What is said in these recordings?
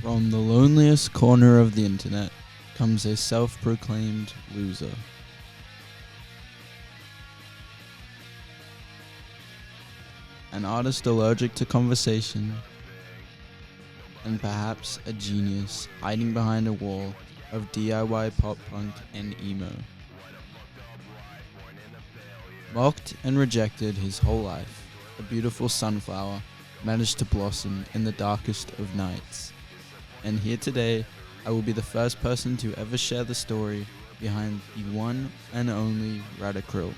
From the loneliest corner of the internet comes a self-proclaimed loser. An artist allergic to conversation, and perhaps a genius hiding behind a wall of DIY pop punk and emo. Mocked and rejected his whole life, a beautiful sunflower managed to blossom in the darkest of nights. And here today, I will be the first person to ever share the story behind the one and only Radikrill.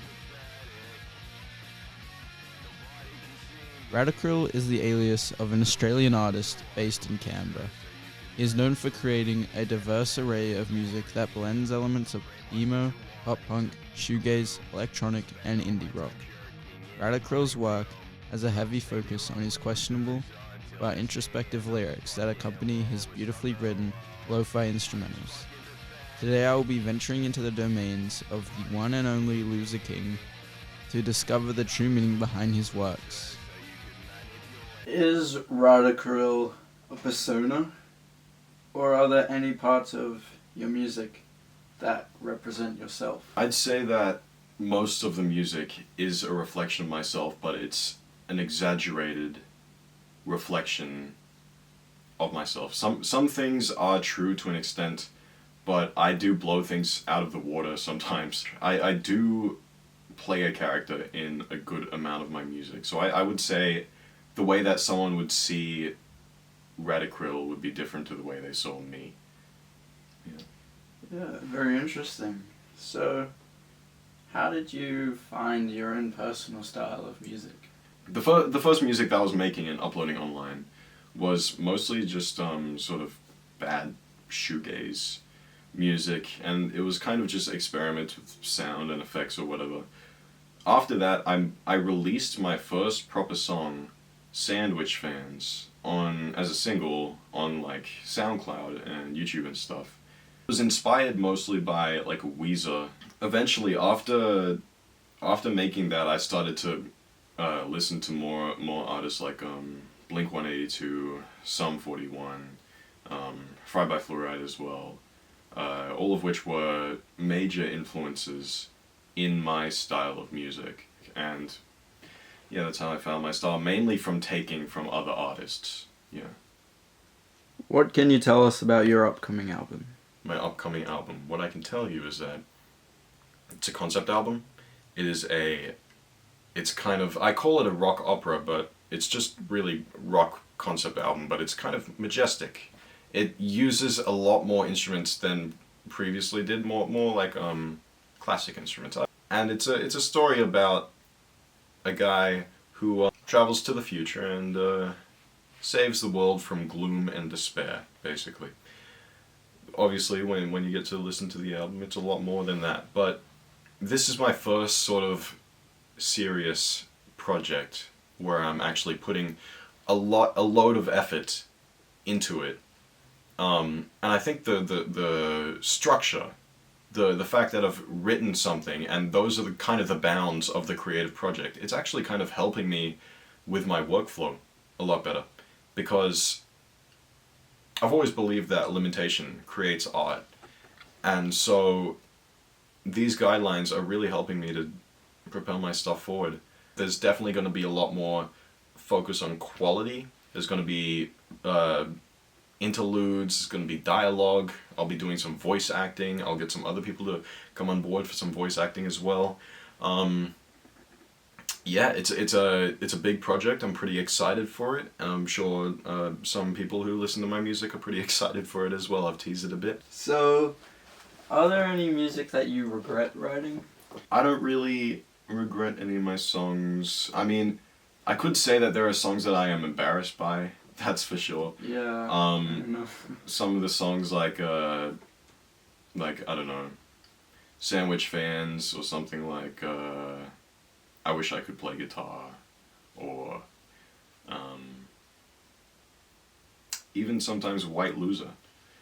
Radikrill is the alias of an Australian artist based in Canberra. He is known for creating a diverse array of music that blends elements of emo, pop punk, shoegaze, electronic, and indie rock. Radikrill's work has a heavy focus on his questionable but introspective lyrics that accompany his beautifully written lo-fi instrumentals. Today I will be venturing into the domains of the one and only Loser King to discover the true meaning behind his works. Is Radikrill a persona, or are there any parts of your music that represent yourself? I'd say that most of the music is a reflection of myself, but it's an exaggerated reflection of myself. Some things are true to an extent, but I do blow things out of the water sometimes. I do play a character in a good amount of my music, so I would say the way that someone would see Radikrill would be different to the way they saw me. Yeah, very interesting. So, how did you find your own personal style of music? The first music that I was making and uploading online was mostly just sort of bad shoegaze music, and it was kind of just experiment with sound and effects or whatever. After that, I released my first proper song, Sandwich Fans, as a single on like SoundCloud and YouTube and stuff. It was inspired mostly by like Weezer. Eventually, after making that, I started to listen to more artists like Blink-182, Sum 41, Fried by Fluoride as well, all of which were major influences in my style of music. And yeah, that's how I found my style, mainly from taking from other artists. Yeah. What can you tell us about your upcoming album? My upcoming album. What I can tell you is that it's a concept album. It's kind of, I call it a rock opera, but it's just really rock concept album, but it's kind of majestic. It uses a lot more instruments than previously did, more like classic instruments. And it's a story about a guy who travels to the future and saves the world from gloom and despair, basically. Obviously, when you get to listen to the album, it's a lot more than that, but this is my first sort of serious project where I'm actually putting a load of effort into it. And I think the structure, the fact that I've written something and those are the kind of the bounds of the creative project, it's actually kind of helping me with my workflow a lot better, because I've always believed that limitation creates art, and so these guidelines are really helping me to propel my stuff forward. There's definitely going to be a lot more focus on quality. There's going to be interludes, there's going to be dialogue. I'll be doing some voice acting. I'll get some other people to come on board for some voice acting as well. Yeah, it's a big project. I'm pretty excited for it, and I'm sure some people who listen to my music are pretty excited for it as well. I've teased it a bit. So, are there any music that you regret writing? I don't really regret any of my songs. I mean, I could say that there are songs that I am embarrassed by, that's for sure. Yeah, I know. Some of the songs like I don't know, Sandwich Fans, or something like I Wish I Could Play Guitar, or even sometimes White Loser.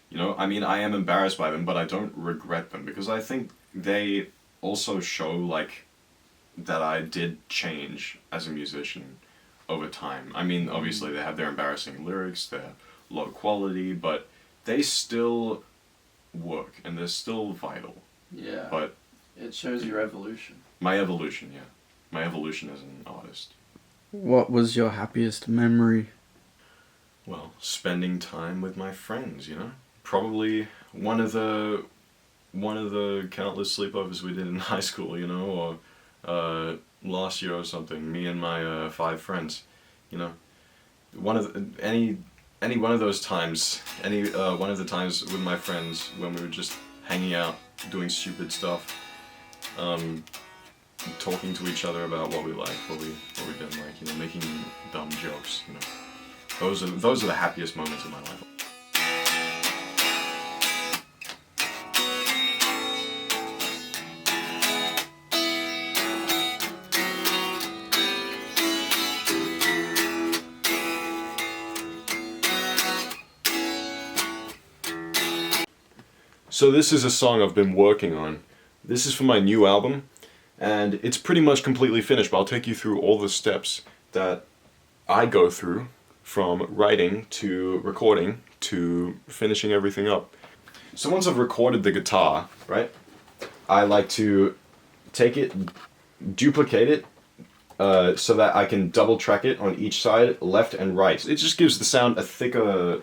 You know, I mean, I am embarrassed by them, but I don't regret them, because I think they also show like that I did change as a musician over time. I mean, obviously they have their embarrassing lyrics, their low quality, but they still work and they're still vital. Yeah. But it shows your evolution. My evolution, yeah. My evolution as an artist. What was your happiest memory? Well, spending time with my friends, you know? Probably one of the countless sleepovers we did in high school, you know, or last year or something, me and my 5 friends, you know. Any one of those times, one of the times with my friends when we were just hanging out, doing stupid stuff, talking to each other about what we like, what we didn't like, you know, making dumb jokes, you know. Those are the happiest moments of my life. So this is a song I've been working on. This is for my new album, and it's pretty much completely finished, but I'll take you through all the steps that I go through from writing to recording to finishing everything up. So once I've recorded the guitar, right, I like to take it, duplicate it, so that I can double track it on each side, left and right. It just gives the sound a thicker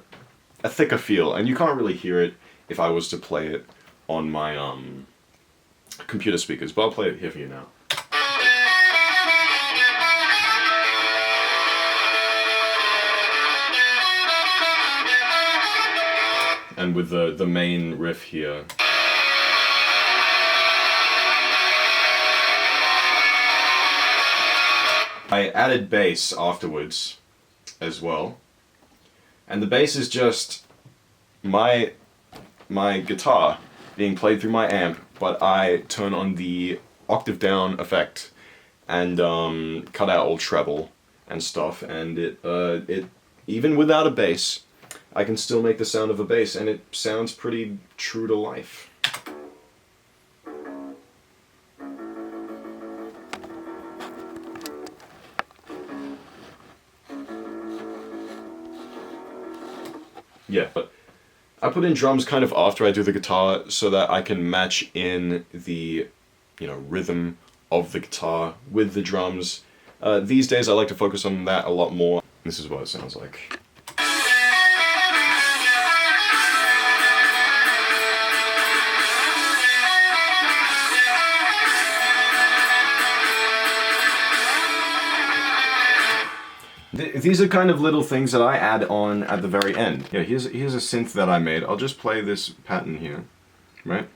feel, and you can't really hear it if I was to play it on my computer speakers, but I'll play it here for you now. And with the main riff here. I added bass afterwards as well. And the bass is just my guitar being played through my amp, but I turn on the octave down effect and cut out all treble and stuff, and it even without a bass, I can still make the sound of a bass, and it sounds pretty true to life. Yeah, but I put in drums kind of after I do the guitar so that I can match in the, you know, rhythm of the guitar with the drums. These days I like to focus on that a lot more. This is what it sounds like. These are kind of little things that I add on at the very end. Yeah, here's a synth that I made. I'll just play this pattern here, right?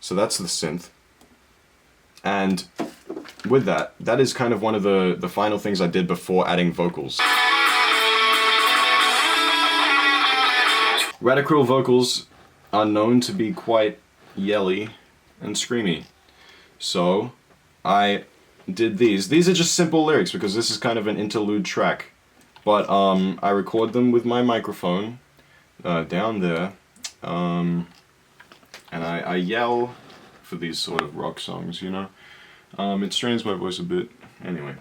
So that's the synth. And with that is kind of one of the final things I did before adding vocals. Radikrill vocals are known to be quite yelly and screamy. So I did these. These are just simple lyrics because this is kind of an interlude track. But I record them with my microphone down there. And I yell for these sort of rock songs, you know. It strains my voice a bit. Anyway,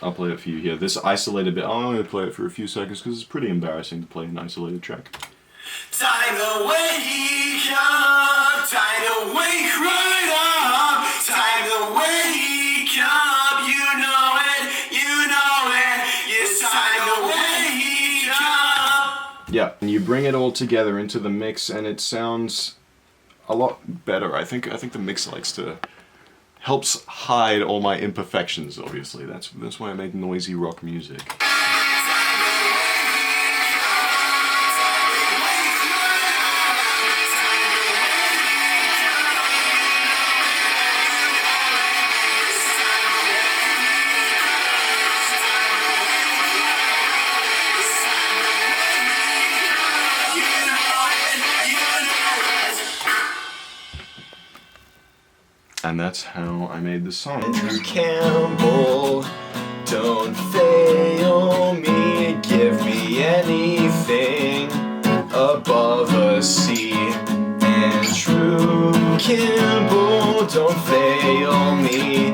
I'll play it for you here. This isolated bit, I'll only play it for a few seconds because it's pretty embarrassing to play an isolated track. Time to wake up, time to wake right up, time to wake up, you know it, it's time to wake up. Yeah, and you bring it all together into the mix and it sounds a lot better. I think the mix helps hide all my imperfections, obviously. That's why I make noisy rock music. And that's how I made the song. Andrew Campbell, don't fail me, give me anything above a C. Andrew Kimball, don't fail me